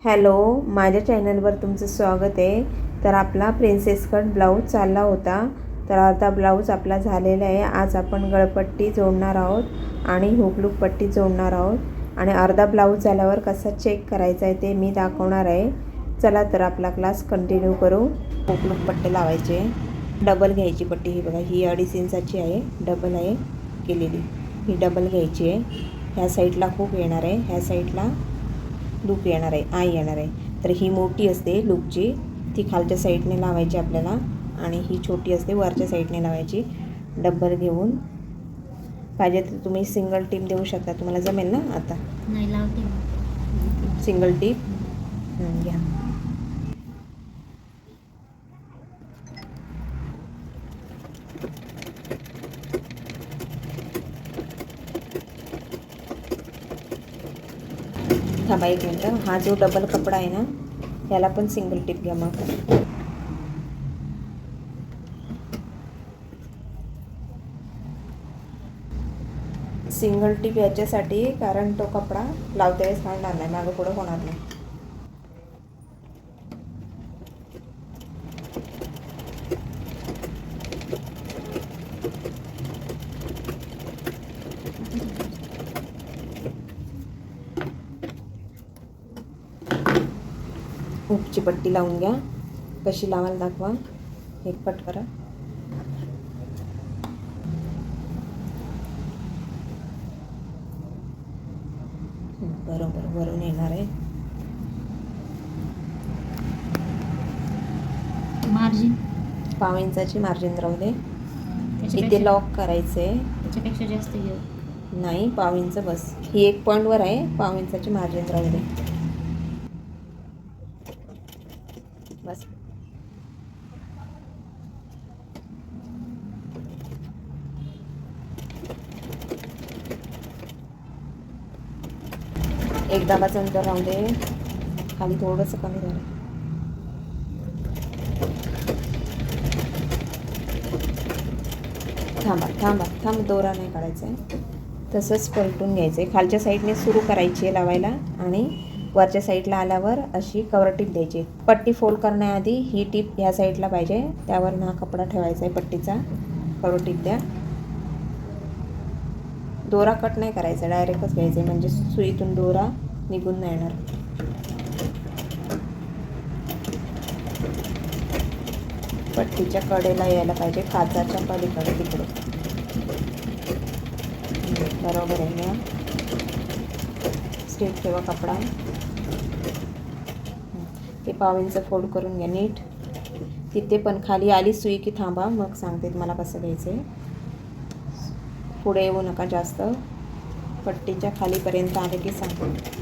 Hello, माझ्या चॅनलवर तुमचं स्वागत आहे. तर आपला प्रिन्सेस कट ब्लाऊज चालला होता, तर अर्धा ब्लाऊज आपला झालेला आहे. आज आपण गळपट्टी जोडणार आहोत आणि हुकलूक पट्टी जोडणार आहोत आणि अर्धा ब्लाऊज झाल्यावर कसा चेक करायचा आहे ते मी दाखवणार आहे. चला तर आपला क्लास कंटिन्यू करू. हुकलूक पट्टी लावायचे, डबल घ्यायची पट्टी. ही बघा, ही 2.5 इंचाची आहे, डबल आहे केलेली. ही डबल घ्यायची आहे. ह्या साईडला हुक येणार आहे, ह्या साईडला लूप येणार आहे, आई येणार आहे. तर ही मोठी असते लूपची, ती खालच्या साईडने लावायची आपल्याला आणि ही छोटी असते वरच्या साईडने लावायची. डबल घेऊन पाहिजे तर तुम्ही सिंगल टीप देऊ शकता, तुम्हाला जमेल ना. आता नाही लावते सिंगल टीप घ्या. थांबा एक मिनटं. हा जो डबल कपडा आहे ना, याला पण सिंगल टिप घ्या. मग सिंगल टिप याच्यासाठी कारण तो कपडा लावते वेळेस काढणार नाही, मागं पुढं होणार नाही. हुकची पट्टी लावून घ्या. कशी लावायला दाखवा. एक पट करा. बरोबर वरून येणार आहे. मार्जिन 1/2 इंचाची मार्जिन राहू दे. इथे लॉक करायचं आहे. त्याच्यापेक्षा जास्त घेऊ नाही, 1/2 इंच बस. ही 1 पॉईंटवर आहे, 1/2 इंचाची मार्जिन राहू दे बस. एक दाबाचं अंतर राहू दे, खाली थोडंसं कमी झालं. थांबा, दोरा नाही काढायचा आहे. तसंच पलटून घ्यायचं आहे. खालच्या साईडने सुरू करायची आहे लावायला आणि वरच्या साईडला आल्यावर अशी कवर टीप द्यायची. पट्टी फोल्ड करण्याआधी ही टीप ह्या साईडला पाहिजे, त्यावर हा कपडा ठेवायचा आहे पट्टीचा. कवर टीप द्या. दोरा कट नाही करायचा, डायरेक्टच घ्यायचं आहे, म्हणजे सुईतून दोरा निघून नाही येणार. पट्टीच्या कडेला यायला पाहिजे, काचाच्या पलीकडे तिकडे. बरोबर आहे ना. स्ट्रेट ठेवा कपडा. ते 1/2 इंच फोल्ड करून घ्या नीट. तिथे पण खाली आली सुई की थांबा, मग सांगते तुम्हाला कसं घ्यायचं आहे. पुढे येऊ नका जास्त, पट्टीच्या खालीपर्यंत आले की सांगते.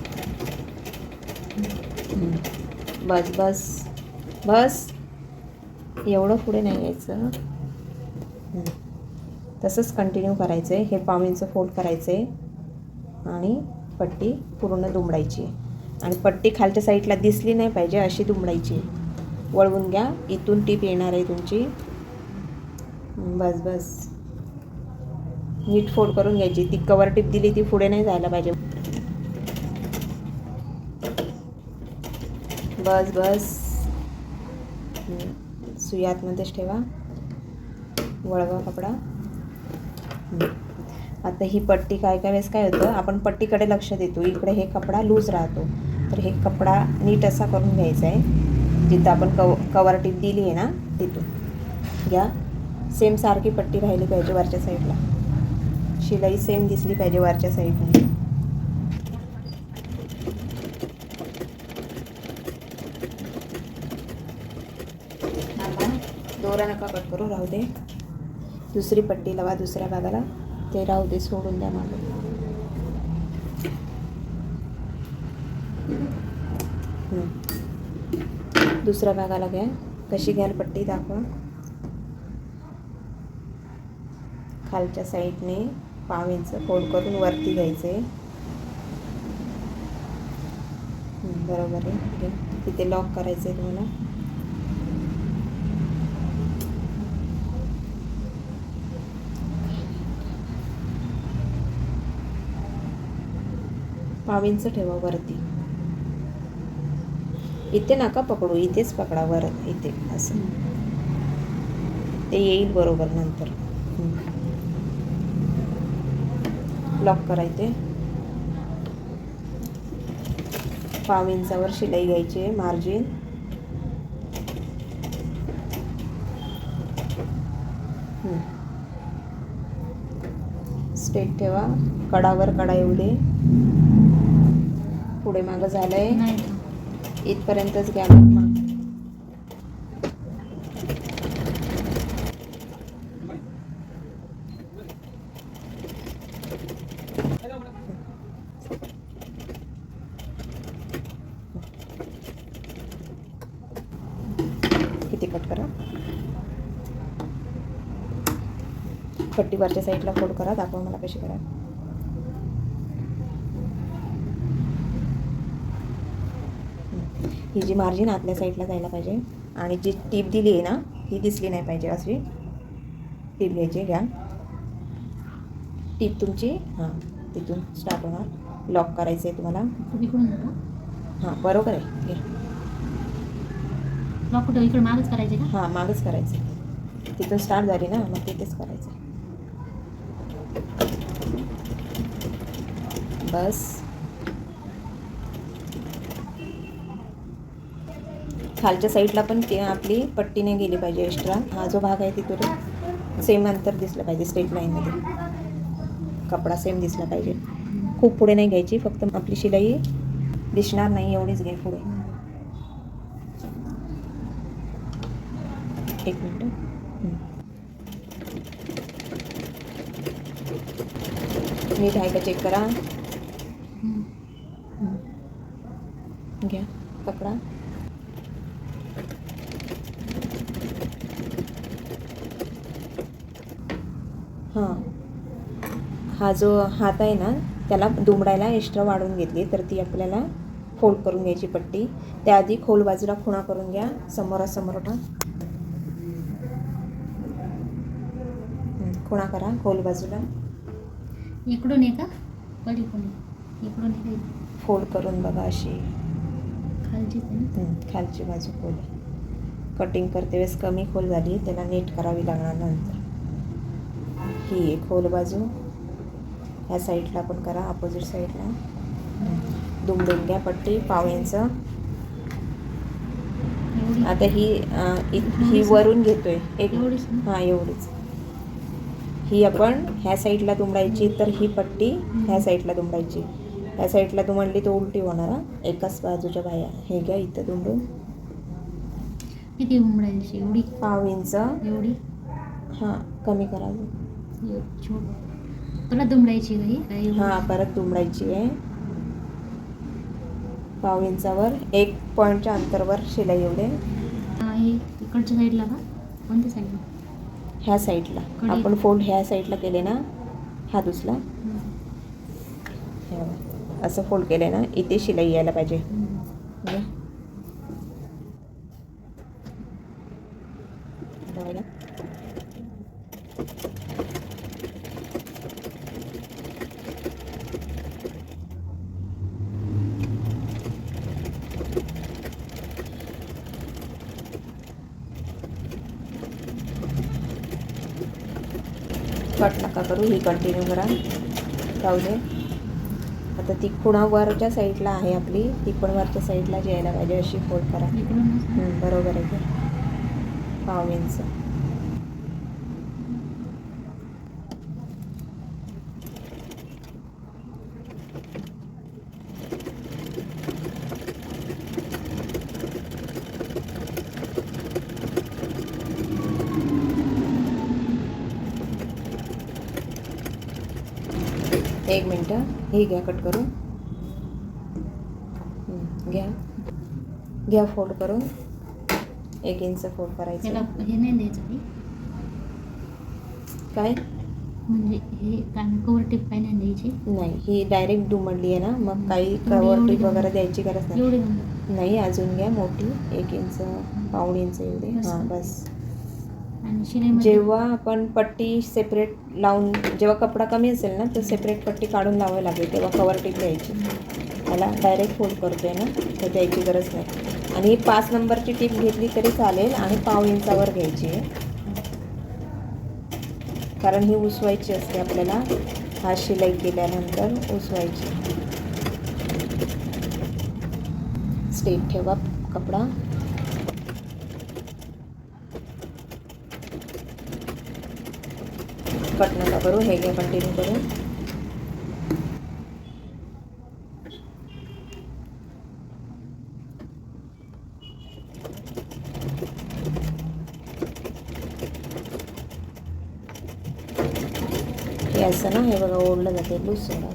बस बस बस, एवढं पुढे नाही यायचं. तसंच कंटिन्यू करायचं आहे. हे 1/2 इंच फोल्ड करायचं आहे आणि पट्टी पूर्ण दुमडायची आहे. आणि पट्टी खालच्या साईडला दिसली नाही पाहिजे, अशी दुमडायची. वळवून घ्या, इथून टीप येणार आहे तुमची. बस बस, नीट फोल्ड करून घ्यायची. ती कवर टीप दिली ती पुढे नाही जायला पाहिजे. बस बस, सुई आतमध्येच ठेवा. वळवा कपडा. आता ही पट्टी काय वेळेस काय होतं, आपण पट्टीकडे लक्ष देतो, इकडे हे कपडा लूज राहतो. तर हे कपडा नीट असा करून घ्यायचा आहे. जिथं आपण कवर टीप दिली आहे ना, तिथून घ्या. सेम सारखी पट्टी राहिली पाहिजे वरच्या साईडला. शिलाई सेम दिसली पाहिजे वरच्या साईडने. दोरा नका कट करू, राहू दे. दुसरी पट्टी लावा दुसऱ्या भागाला. ते राहू दे, सोडून द्या मागं. दुसऱ्या भागाला घ्या. कशी घ्याल पट्टी दाखवा. खालच्या साईडने 1/2 इंच फोल्ड करून वरती घ्यायचे. बरोबर आहे. तिथे लॉक करायचं आहे तुम्हाला. पाव इंच ठेवा वरती. इथे नका पकडू, इथेच पकडा वर, इथे असं ते येईल बरोबर नंतर. लॉक करायचे. 1/2 इंचावर शिलाई घ्यायची आहे, मार्जिन. स्ट्रेट ठेवा, कडावर कडा येऊ दे. पुढे मागं झालंय, नाही इथपर्यंतच घ्या मग. किती कट करा. पट्टी वरच्या साईडला फोल्ड करा. दाखवा मला कशी करा. ही जी मार्जिन आतल्या साईडला जायला पाहिजे आणि जी टीप दिली आहे ना ही दिसली नाही पाहिजे. अशी टीप घ्यायची. घ्या टीप तुमची. हां, तिथून स्टार्ट होणार. लॉक करायचं आहे तुम्हाला. इकडून नका. हां बरोबर आहे. घ्या. लॉक कुठं इकडे मागच करायचे का? हां मागच करायचं. तिथून स्टार्ट झाली ना मग तिथेच करायचं. बस. खालच्या साईडला पण ती आपली पट्टीने गेली पाहिजे एक्स्ट्रा. हा जो भाग आहे तिथून सेम अंतर दिसलं पाहिजे. स्ट्रेट लाईनमध्ये कपडा सेम दिसला पाहिजे. खूप पुढे नाही घ्यायची, फक्त आपली शिलाई दिसणार नाही एवढीच घ्या पुढे. 1 मिनिट. नीट आहे का चेक करा. घ्या कपडा. हां, हा जो हात आहे ना त्याला दुमडायला एक्स्ट्रा वाढवून घेतली, तर ती आपल्याला फोल्ड करून घ्यायची पट्टी. त्याआधी खोल बाजूला खुणा करून घ्या. समोरासमोर खुणा करा खोल बाजूला. इकडून आहे का? पलीकडून इकडून आहे का? फोल्ड करून बघा अशी. खालची खालची बाजू खोल. कटिंग करते वेळेस कमी खोल झाली, त्याला नीट करावी लागणार नंतर. ही खोल बाजू ह्या साईडला पण करा, अपोजिट साईडला. दुमडून घ्या पट्टी 1/2 इंच. आता ही वरून घेतोय एक. हां एवढीच. ही आपण ह्या साईडला दुमडायची, तर ही पट्टी ह्या साईडला दुमडायची. ह्या साईडला दुमडली तर उलटी होणार. एकाच बाजूच्या बाया. हे घ्या इथं दुमडून. किती उमडायची? एवढी 1/2 इंच. एवढी. हां कमी करा. परत दुमडायची काही. हां परत दुमडायची आहे. 1/2 इंचावर 1 पॉईंटच्या अंतरवर शिलाई एवढे. हे इकडच्या साईडला का? कोणत्या साईडला? ह्या साईडला. आपण फोल्ड ह्या साईडला केले ना, हा दुसरा असं फोल्ड केलं ना, इथे शिलाई यायला पाहिजे. कट नका करू, ही कंटिन्यू करा. जाऊ दे. आता ती खुणा वरच्या साईडला आहे आपली, ती पण वरच्या साईडला यायला पाहिजे अशी फोल्ड करा. बरोबर आहे. 1/2 इंच. एक मिनटं. हे घ्या कट करून. घ्या फोल्ड करून 1 इंच फोल्ड करायचं. हे नाही द्यायचं काय म्हणजे हे कवर टिप काय नाही द्यायची? नाही, ही डायरेक्ट दुमडली आहे ना, मग काही कवर टिप वगैरे द्यायची गरज नाही. नाही अजून घ्या मोठी 1 इंच 1/2 इंच एवढे. हां बस. जेव्हा आपण पट्टी सेपरेट लावून, जेव्हा कपडा कमी असेल ना तर सेपरेट पट्टी काढून लावावी लागेल, तेव्हा कवर टिप द्यायची. मला डायरेक्ट फोल्ड करतोय ना तर द्यायची गरज नाही. आणि 5 नंबरची टीप घेतली तरी चालेल आणि पाव इंचावर घ्यायची आहे, कारण ही उसवायची असते आपल्याला. हा शिलाई केल्यानंतर उसवायची. स्ट्रेट ठेवा कपडा. कट नका करू, हे घ्या कंटिन्यू करू. हे असं ना, हे बघा ओढलं जाते लूज सोडा.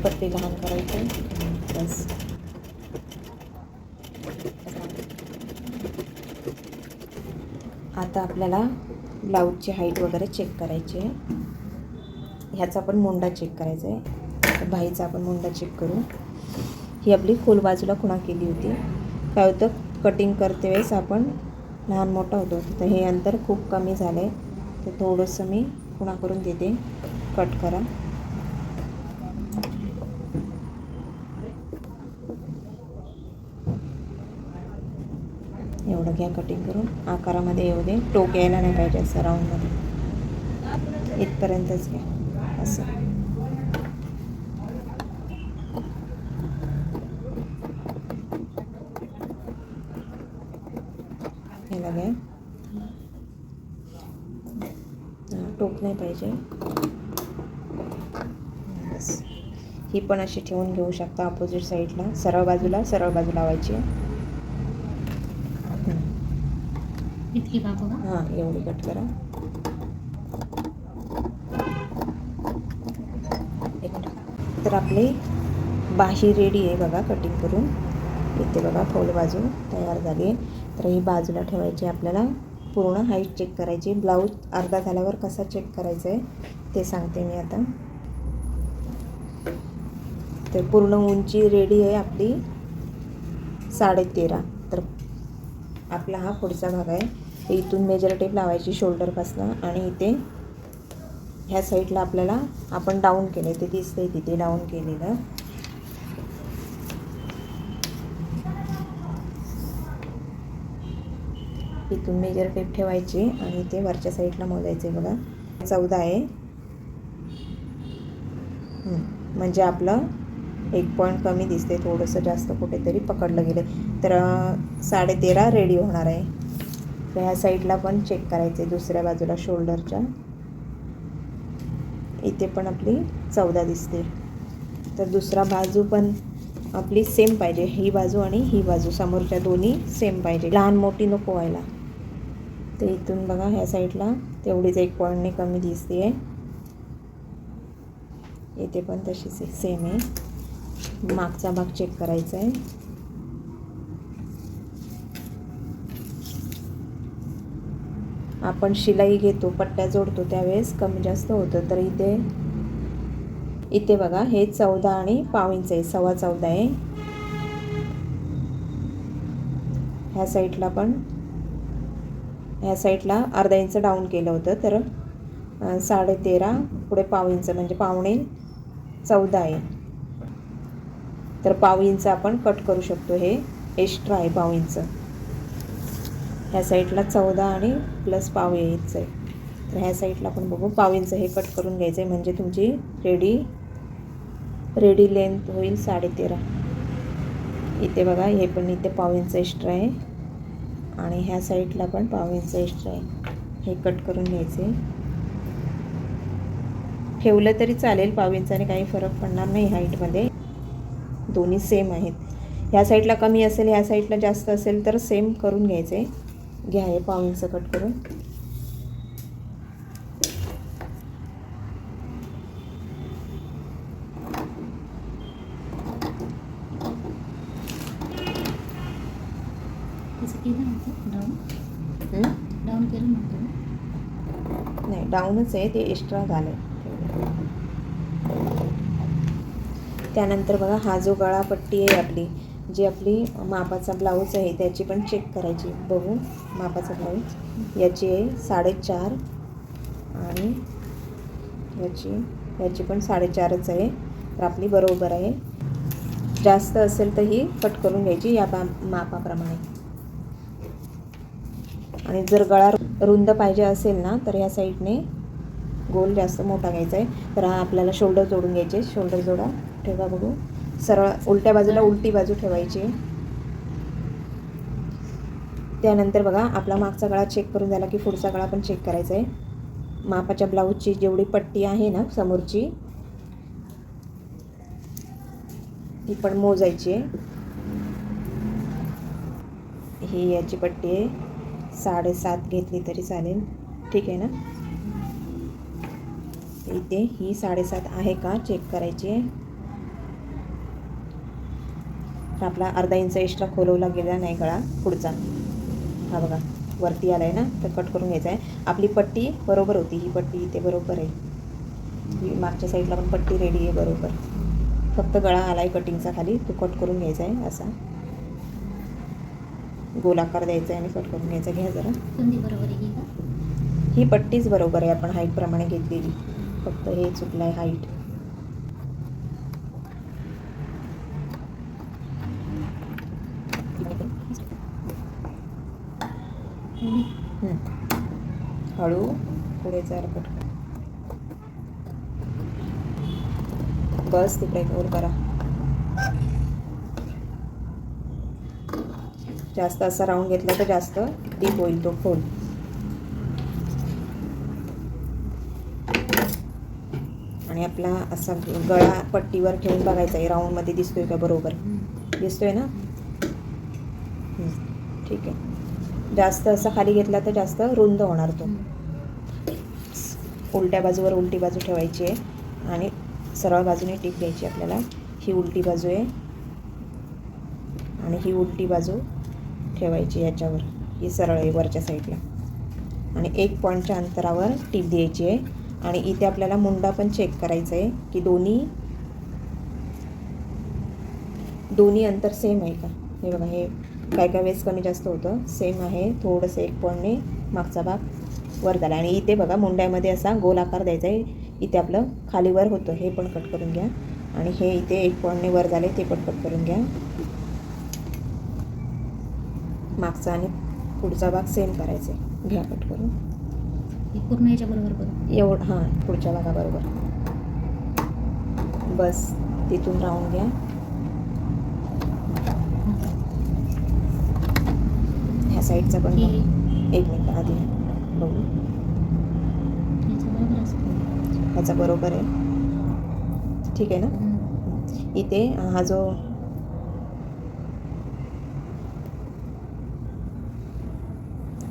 पट्टी लहान करायची बस. आता आपल्याला ब्लाऊजची हाईट वगैरे चेक करायची आहे. ह्याचा पण मुंडा चेक करायचा आहे. बाहीचा आपण मुंडा चेक करू. ही आपली खोल बाजूला खुणा केली होती. काय होतं, कटिंग करते वेळेस आपण लहान मोठा होतो, तर हे अंतर खूप कमी झालं आहे, तर थोडंसं मी खुणा करून देते. कट करा. एवढं घ्या कटिंग करून. आकारामध्ये येऊ दे, टोक यायला नाही पाहिजे असं राऊंडमध्ये. इथपर्यंतच घ्या असं. ह्याला घ्या, टोक नाही पाहिजे बस. ही पण अशी ठेवून घेऊ शकता अपोजिट साईडला. सरळ बाजू लावायची. इतकी का बघा. हां, एवढी कट करा. तर आपली बाही रेडी आहे बघा कटिंग करून. इथे बघा खोल बाजू तयार झाली आहे. तर ही बाजूला ठेवायची. आपल्याला पूर्ण हाईट चेक करायची. ब्लाऊज अर्धा झाल्यावर कसा चेक करायचा आहे ते सांगते मी आता. तर पूर्ण उंची रेडी आहे आपली 13.5. तर आपला हा पुढचा भाग आहे. इथून मेजर टेप लावायची शोल्डरपासून, आणि इथे ह्या साईडला आपल्याला आपण डाऊन केले ते दिसते, तिथे डाऊन केलेलं. इथून मेजर टेप ठेवायची आणि इथे वरच्या साईडला मोजायचे बघा. 14 आहे. म्हणजे आपलं 1 पॉईंट कमी दिसते, थोडंसं जास्त कुठेतरी पकडलं गेले, तर 13.5 रेडी होणार आहे. तर ह्या साईडला पण चेक करायचे. दुसऱ्या बाजूला शोल्डरच्या इथे पण आपली 14 दिसते. तर दुसरा बाजू पण आपली सेम पाहिजे. ही बाजू आणि ही बाजू समोरच्या दोन्ही सेम पाहिजे, लहान मोठी नको व्हायला. तर इथून बघा ह्या साईडला तेवढीच 1 पॉईंटने कमी दिसते आहे. इथे पण तशीच सेम आहे. मागचा भाग चेक करायचा आहे. आपण शिलाई घेतो, पट्ट्या जोडतो त्यावेळेस कमी जास्त होतं. तर इथे बघा हे 14 आणि पाव इंच आहे, 14.25 आहे. ह्या साईडला अर्धा इंच डाऊन केलं होतं, तर 13.5 पुढे पाव इंच म्हणजे 14.25 आहे. तर पाव इंच आपण कट करू शकतो. हे एक्स्ट्रा आहे पाव इंच. ह्या साईडला 14 आणि प्लस पाव इंच आहे. तर ह्या साईडला पण बघू पाव इंच हे कट करून घ्यायचं आहे, म्हणजे तुमची रेडी लेंथ होईल 13.5. इथे बघा हे पण इथे पाव इंच एक्स्ट्रा आहे आणि ह्या साईडला पण पाव इंच एक्स्ट्रा आहे. हे कट करून घ्यायचे. ठेवलं तरी चालेल, पाव इंचाने काही फरक पडणार नाही हाईटमध्ये, दोन्ही सेम आहेत. ह्या साईडला कमी असेल, ह्या साईडला जास्त असेल तर सेम करून घ्यायचे. घ्या हे पाव इंच कट करून. डाऊन केलं नव्हतं. नाही, डाऊनच आहे, ते एक्स्ट्रा झालं. त्यानंतर बघा हा जो गळापट्टी आहे आपली, जी आपली मापाचा ब्लाऊज आहे त्याची पण चेक करायची. बघू मापाचा ब्लाऊज याची आहे 4.5 आणि याची पण 4.5च आहे. तर आपली बरोबर आहे. जास्त असेल तर ही कट करून घ्यायची या मापाप्रमाणे. आणि जर गळा रुंद पाहिजे असेल ना तर ह्या साईडने गोल जास्त मोठा घ्यायचा आहे. तर हा आपल्याला शोल्डर जोडून घ्यायचे. शोल्डर जोडा, ठेवा बघू. सरळ उलट्या बाजूला उलटी बाजू ठेवायची. त्यानंतर बघा आपला मागचा गळा चेक करून झाला की पुढचा गळा पण चेक करायचा आहे. मापाच्या ब्लाऊजची जेवढी पट्टी आहे ना समोरची ती पण मोजायची आहे. ही याची पट्टी आहे 7.5 घेतली तरी चालेल, ठीक आहे ना. इथे ही 7.5 आहे का चेक करायची आहे. आपला अर्धा इंच एक्स्ट्रा खोलवला गेला नाही गळा पुढचा, हा बघा वरती आला आहे ना, तर कट करून घ्यायचा आहे. आपली पट्टी बरोबर होती, ही पट्टी इथे बरोबर आहे. ही मागच्या साईडला पण पट्टी रेडी आहे बरोबर. फक्त गळा आला आहे कटिंगचा खाली, तो कट करून घ्यायचा आहे. असा गोल आकार द्यायचा आहे आणि कट करून घ्यायचा. घ्या जरा. बरोबर आहे ही पट्टीच बरोबर आहे आपण हाईटप्रमाणे घेतलेली, फक्त हे चुकलं आहे हाईट. हळू पुढे जरा पटकन बस तिकडे गोल करा. जास्त असा राऊंड घेतला तर जास्त डीप होईल तो फोल्ड. आणि आपला असा गळा पट्टीवर ठेवून बघायचा आहे राऊंडमध्ये दिसतोय का बरोबर. दिसतोय ना, ठीक आहे. जास्त असा खाली घेतला तर जास्त रुंद होणार तो. उलट्या बाजूवर उलटी बाजू ठेवायची आहे आणि सरळ बाजूने टीप घ्यायची आपल्याला. ही उलटी बाजू आहे आणि ही उलटी बाजू ठेवायची याच्यावर, ही सरळ आहे वरच्या साईडला. आणि 1 पॉईंटच्या अंतरावर टीप द्यायची आहे. आणि इथे आपल्याला मुंडा पण चेक करायचा आहे की दोन्ही अंतर सेम आहे का. हे बघा, हे काय वेळेस कमी जास्त होतं, सेम आहे. थोडंसं 1 पॉईंटने मागचा भाग वर झाला. आणि इथे बघा मुंड्यामध्ये असा गोल आकार द्यायचा आहे. इथे आपलं खाली वर होतं, हे पण कट करून घ्या. आणि हे इथे 1 पॉईंटने वर झाले ते पण कट करून घ्या. मागचा आणि पुढचा भाग सेम करायचा आहे. घ्या कट करून. पूर्ण याच्या बरोबर करू एवढं, हां पुढच्या भागाबरोबर. बस तिथून राऊंड घ्या. ह्या साईडचा पण बघा. 1 मिनिट आधी बघू. ह्याचा बरोबर आहे, ठीक आहे ना. इथे हा जो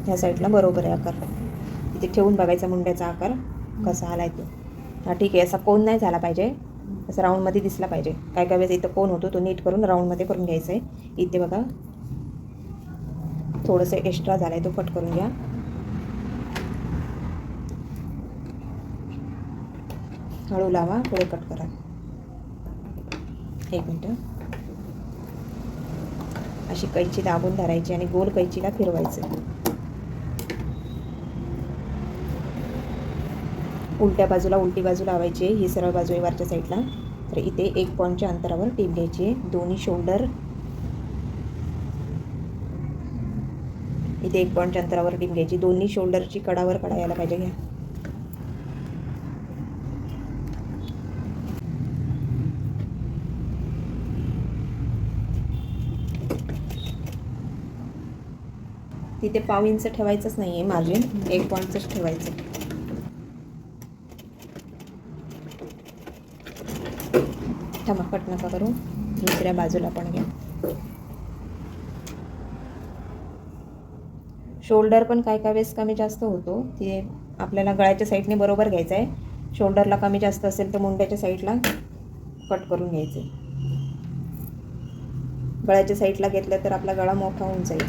ह्या साईडला बरोबर आहे आकार. इथे ठेवून बघायचा मुंड्याचा आकार कसा आला आहे तो. हा ठीक आहे. असा कोन नाही झाला पाहिजे, असं राऊंडमध्ये दिसला पाहिजे. काय वेळेस इथं कोन होतो तो नीट करून राऊंडमध्ये करून घ्यायचा आहे. इथे बघा थोडंसं एक्स्ट्रा झालं आहे, तो कट करून घ्या. हळू लावा, पुढे कट करा. 1 मिनटं. अशी कैची दाबून धरायची आणि गोल कैचीला फिरवायचं. उलट्या बाजूला उलटी बाजू लावायची आहे. ही सरळ बाजू आहे वरच्या साईडला. तर इथे 1 पॉईंटच्या अंतरावर टीप घ्यायची आहे. दोन्ही शोल्डर इथे 1 पॉईंटच्या अंतरावर टीप घ्यायची. दोन्ही शोल्डरची कडावर कडा यायला पाहिजे. घ्या. तिथे 1/2 इंच ठेवायचंच नाही आहे मार्जिन, 1 पॉईंटच ठेवायचं. थांबा, कट नका करू. दुसऱ्या बाजूला पण घ्या. शोल्डर पण काय वेळेस कमी जास्त होतो, ते आपल्याला गळ्याच्या साईडने बरोबर घ्यायचं आहे. शोल्डरला कमी जास्त असेल तर मुंड्याच्या साईडला कट करून घ्यायचं आहे. गळ्याच्या साईडला घेतलं तर आपला गळा मोठा होऊन जाईल,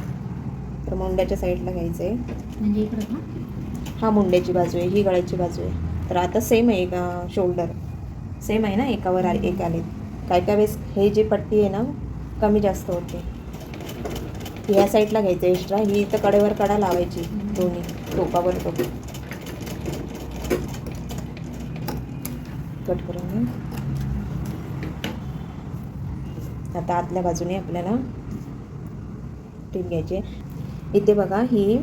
तर मुंड्याच्या साईडला घ्यायचं आहे. म्हणजे इकडं हा मुंड्याची बाजू आहे, ही गळ्याची बाजू आहे. तर आता सेम आहे का, शोल्डर सेम आहे ना, एकावर एक आले. काय वेळेस हे जी पट्टी आहे ना कमी जास्त होते, ह्या साईडला घ्यायचं एक्स्ट्रा. ही इथं कडेवर कडा लावायची, दोन्ही टोकावर टोक. कट करून घ्या. आता आतल्या बाजूने आपल्याला टीप घ्यायची. इथे बघा ही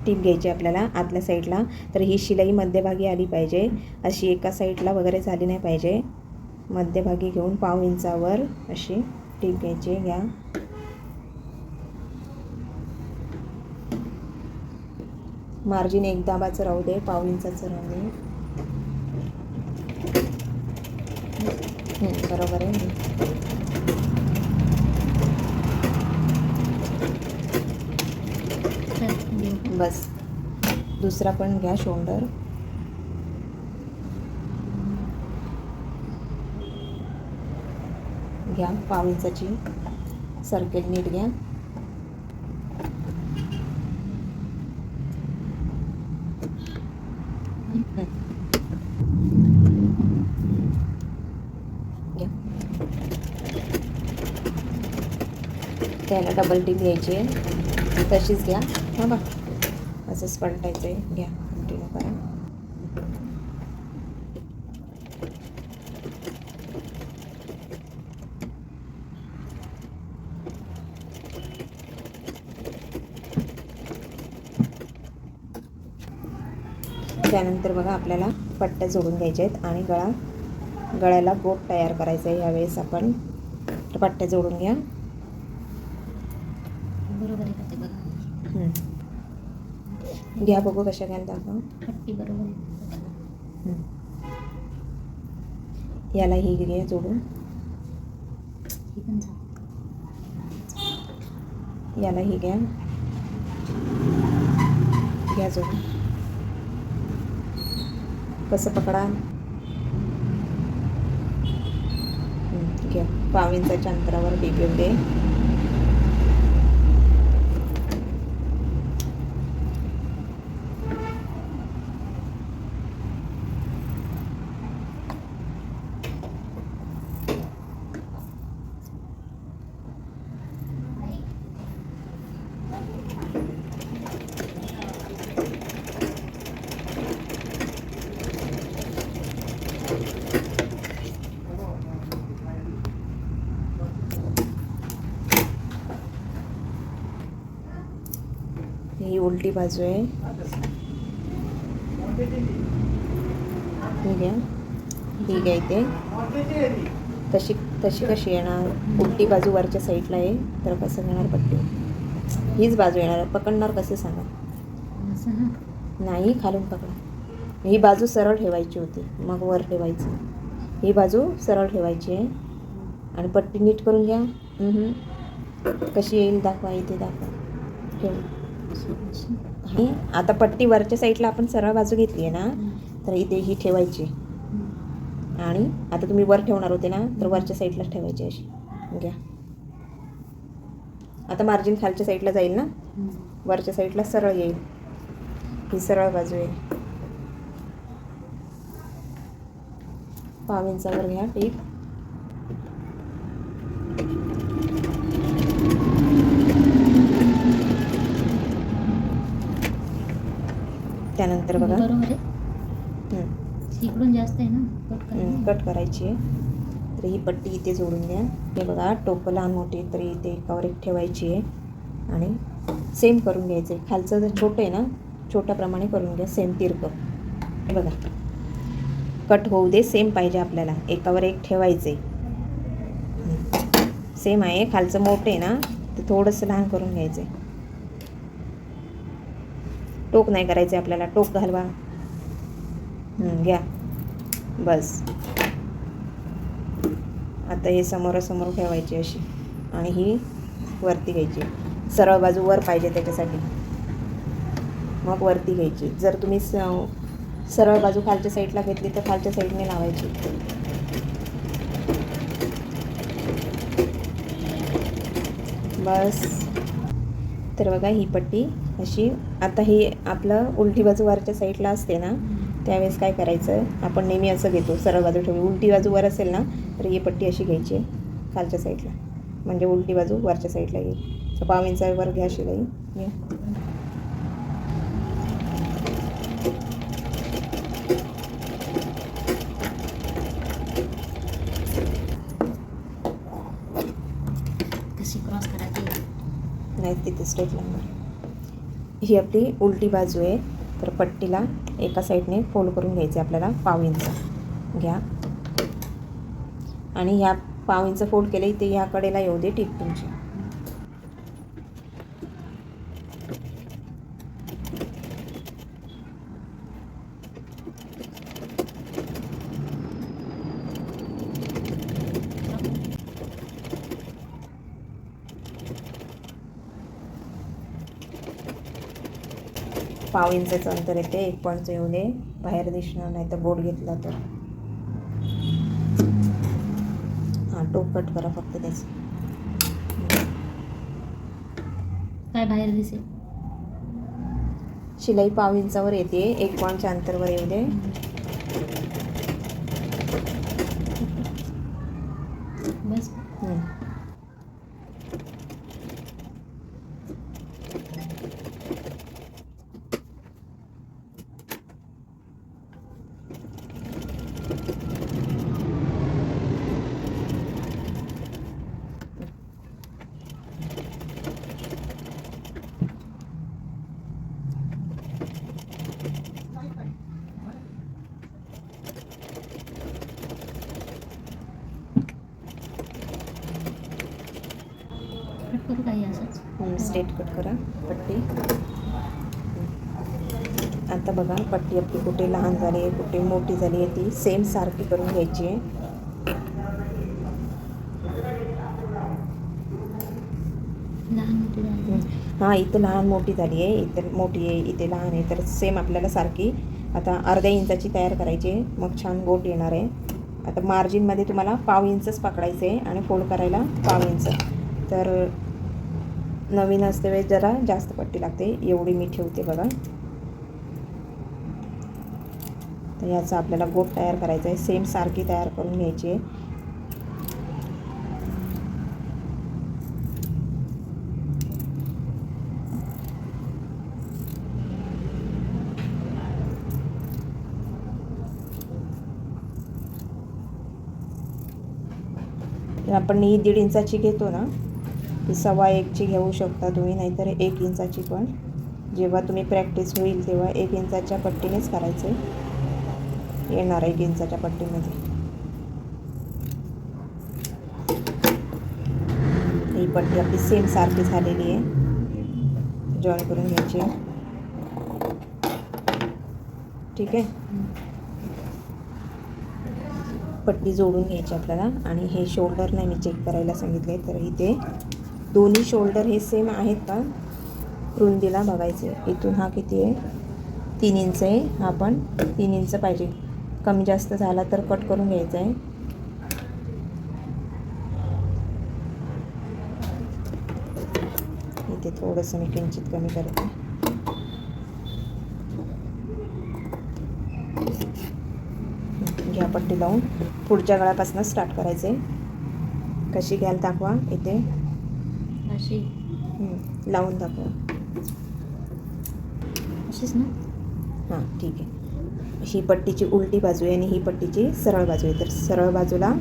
टीप घ्यायची आपल्याला आतल्या साईडला. तर ही शिलाई मध्यभागी आली पाहिजे, अशी एका साईडला वगैरे झाली नाही पाहिजे. मध्यभागी घेऊन 1/2 इंचावर अशी टीप घ्यायची. घ्या. मार्जिन एक दाबाचं राहू दे, 1/2 इंचाचं राहू दे. बरोबर आहे. बस. दुसरा पण घ्या शोल्डर. घ्या 1/2 इंचाची सर्कल नीट घ्या. त्याला डबल टीप घ्यायची आहे, तशीच घ्या. हां बा, असंच पलटायचं आहे. घ्या, कंटिन्यू करा. त्यानंतर बघा आपल्याला पट्ट्या जोडून घ्यायच्या आहेत आणि गळ्याला गोट तयार करायचं आहे. यावेळेस आपण पट्ट्या जोडून घ्या. बरोबर आहे का ते बघा. घ्या बघू कशा घ्यायला दाखवा. पट्टी बरोबर आहे. याला ही घ्या जोडून. ही पण याला ही घ्या. घ्या जोडून. कसं पकडा. घ्या 1/2 इंचाच्या अंतरावर टीप येऊ दे. ही उलटी बाजू आहे. ही घ्या. ही घ्या इथे. तशी कशी येणार. उलटी बाजू वरच्या साईडला आहे, तर कसं घेणार पट्टी. हीच बाजू येणार. पकडणार कसं सांगा. नाही, खालून पकडा. ही बाजू सरळ ठेवायची होती, मग वर ठेवायची. ही बाजू सरळ ठेवायची आहे आणि पट्टी नीट करून घ्या. कशी येईल दाखवा. इथे दाखवा. ठेव. आता पट्टी वरच्या साईडला आपण सरळ बाजू घेतली आहे ना, तर इथे ही ठेवायची. आणि आता तुम्ही वर ठेवणार होते ना, तर वरच्या साईडलाच ठेवायची अशी. घ्या. आता मार्जिन खालच्या साईडला जाईल ना, वरच्या साईडला सरळ येईल. ही सरळ बाजू आहे. 1/2 इंचावर घ्या टीप. त्यानंतर बघा बरोबर आहे. इकडून जास्त आहे ना, कट करायची आहे. तर ही पट्टी इथे जोडून द्या. हे बघा टोकं लहान मोठी, तरी इथे एकावर एक ठेवायची आहे आणि सेम करून घ्यायचं आहे. खालचं जर छोटं आहे ना, छोट्याप्रमाणे करून घ्या. सेम तिरकं. हे बघा कट होऊ दे. सेम पाहिजे आपल्याला. एकावर एक ठेवायचं आहे. सेम आहे. खालचं मोठं आहे ना, ते थोडंसं लहान करून घ्यायचं आहे. टोक नाही करायचं आहे आपल्याला. टोक घालवा. घ्या. बस. आता हे समोरासमोर ठेवायची अशी आणि ही वरती घ्यायची. सरळ बाजू वर पाहिजे त्याच्यासाठी, मग वरती घ्यायची. जर तुम्ही सरळ बाजू खालच्या साईडला घेतली तर खालच्या साईडने लावायची. बस. तर बघा ही पट्टी अशी. आता ही आपलं उलटी बाजू वरच्या साईडला असते ना, त्यावेळेस काय करायचं, आपण नेहमी असं घेतो. सरळ बाजू ठेवली. उलटी बाजू वर असेल ना, तर ही पट्टी अशी घ्यायची खालच्या साईडला, म्हणजे उलटी बाजू वरच्या साईडला येईल. 1/2 इंचावर घ्या शिलाई. नाही तिथे स्ट्रेट लागणार. ही आपली उलटी बाजू आहे. तर पट्टीला एका साईडने फोल्ड करून घ्यायचे आपल्याला 1/2 इंच घ्या आणि ह्या 1/2 इंच फोल्ड केले ते ह्या कडेला येऊ दे टीप तुमची. पाव इंचाचं अंतर येते, 1 पॉईंटच येऊ दे, बाहेर दिसणार नाही तर बोट घेतला तर. हां टोप कट करा फक्त त्याचं. काय बाहेर दिसेल? शिलाई 1/2 इंचावर येते, 1 पॉईंटच्या अंतरवर येऊ दे. बस. कट करू काही असंच. स्ट्रेट कट करा पट्टी. आता बघा पट्टी आपली कुठे लहान झाली आहे कुठे मोठी झाली आहे ती सेम सारखी करून घ्यायची आहे. लहान मोठी झाली. हां इथं लहान मोठी झाली आहे, इथं मोठी आहे, इथे लहान आहे. तर सेम आपल्याला सारखी आता अर्ध्या इंचाची तयार करायची आहे, मग छान गोट येणार आहे. आता मार्जिनमध्ये तुम्हाला 1/2 इंचच पकडायचं आहे आणि फोल्ड करायला 1/2 इंच. तर नवीन असते वेळेस जरा जास्त पट्टी लागते, एवढी मी ठेवते बघा. तर याचा आपल्याला गोट तयार करायचा आहे, सेम सारखी तयार करून घ्यायची आहे. आपण ही 1.5 इंचाची घेतो ना ती 1.25 इंचची घेऊ शकता तुम्ही, नाहीतर 1 इंचाची पण. जेव्हा तुम्ही प्रॅक्टिस होईल तेव्हा 1 इंचाच्या पट्टीनेच करायचं येणार 1 इंचाच्या पट्टीमध्ये. ही पट्टी आपली सेम सारखी झालेली आहे, जॉईन करून घ्यायची. ठीक आहे, पट्टी जोडून घ्यायची आपल्याला. आणि हे शोल्डर नाही मी चेक करायला सांगितले, तर इथे दोन्ही शोल्डर हे सेम आहेत का रुंदीला बघायचे. इथून हा किती आहे 3 इंच आहे, हा पण 3 इंच पाहिजे. कमी जास्त झाला तर कट करून घ्यायचा आहे. इथे थोडंसं मी किंचित कमी करते. घ्या पट्टी लावून पुढच्या गळ्यापासून स्टार्ट करायचे. कशी घ्याल दाखवा, इथे अशी लावून दाखवा. अशीच ना? हां ठीक आहे. ही पट्टीची उलटी बाजू आहे आणि ही पट्टीची सरळ बाजू आहे. तर सरळ बाजूला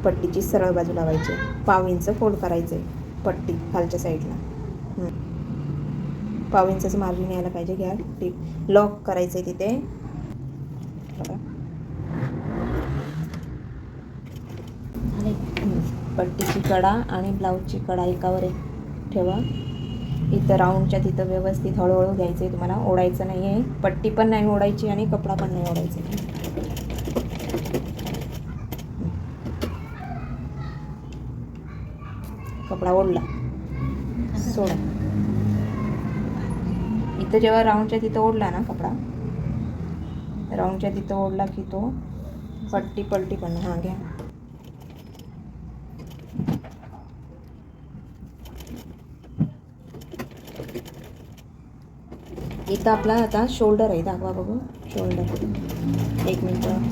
पट्टीची सरळ बाजू लावायची, 1/2 इंच फोल्ड करायचे पट्टी खालच्या साईडला. 1/2 इंचाचं मार्जिन यायला पाहिजे. घ्या टीप लॉक करायचं आहे तिथे बघा. पट्टीची कडा आणि ब्लाऊजची कडा एकावर एक ठेवा. इथं राऊंडच्या तिथं व्यवस्थित हळूहळू घ्यायचं आहे तुम्हाला, ओढायचं नाही आहे. पट्टी पण नाही ओढायची आणि कपडा पण नाही ओढायचा. कपडा ओढला सोडा. इथं जेव्हा राऊंडच्या तिथं ओढला ना कपडा, राऊंडच्या तिथं ओढला की तो पट्टी पलटी पण. हां घ्या. इथं आपला आता शोल्डर आहे, दाखवा बघू शोल्डर. 1 मिनटं.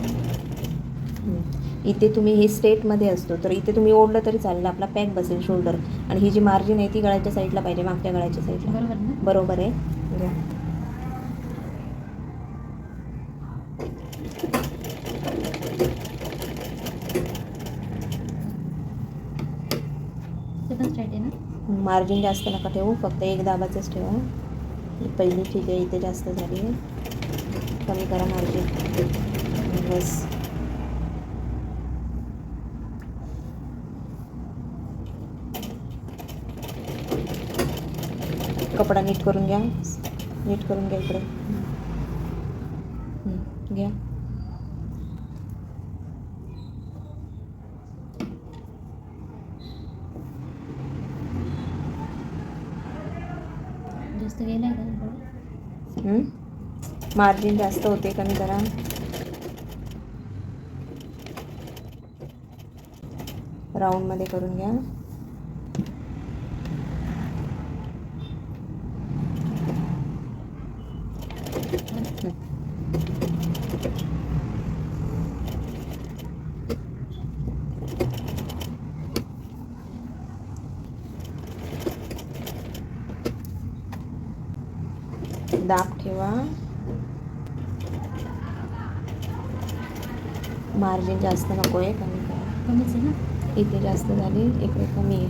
इथे तुम्ही हे स्ट्रेटमध्ये असतो तर इथे तुम्ही ओढलं तरी चालेल, आपला पॅक बसेल शोल्डर. आणि ही जी मार्जिन आहे ती गळ्याच्या साईडला पाहिजे, मागच्या गळ्याच्या साईडला. बरोबर ना? बरोबर आहे. घ्या. ते पण स्ट्राईट आहे ना? मार्जिन जास्त नका ठेवू, फक्त एक दाबाचंच ठेवा. ही पहिली ठीक आहे, इथे जास्त झाली आहे, कमी करा मार्जिन. बस. कपडा नीट करून घ्या, नीट करून घ्या इकडे. घ्या. जास्त गेला का? मार्जिन जास्त होते, कमी करा. राऊंडमध्ये करून घ्या. दाब ठेवा. मार्जिन जास्त नको आहे, कमी करा. कमीच आहे ना. इथे जास्त झाली, इकडे कमी आहे.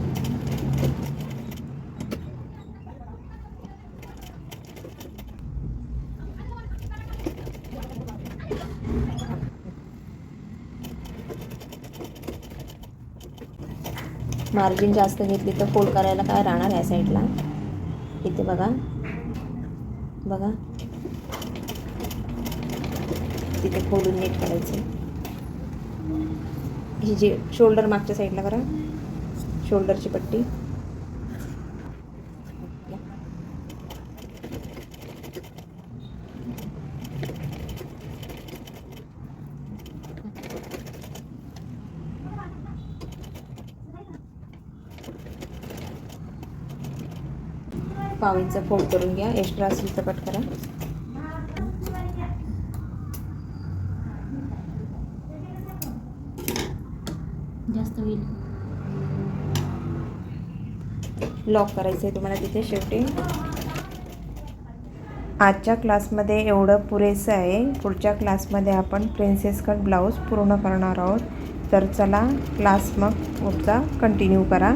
मार्जिन जास्त घेतली तर फोल्ड करायला काय राहणार ह्या साईडला. इथे बघा बघा, तिथे खोलून नीट काढायचं. ही जी शोल्डर मागच्या साईडला करा, शोल्डरची पट्टी. पाव इंच फोल्ड करून घ्या, एक्स्ट्रा असेल तर कट करा. जास्त होईल. लॉक करायचं आहे तुम्हाला तिथे शेवटी. आजच्या क्लासमध्ये एवढं पुरेसं आहे. पुढच्या क्लासमध्ये आपण प्रिन्सेस कट ब्लाऊज पूर्ण करणार आहोत. तर चला क्लास मग पुढचा कंटिन्यू करा.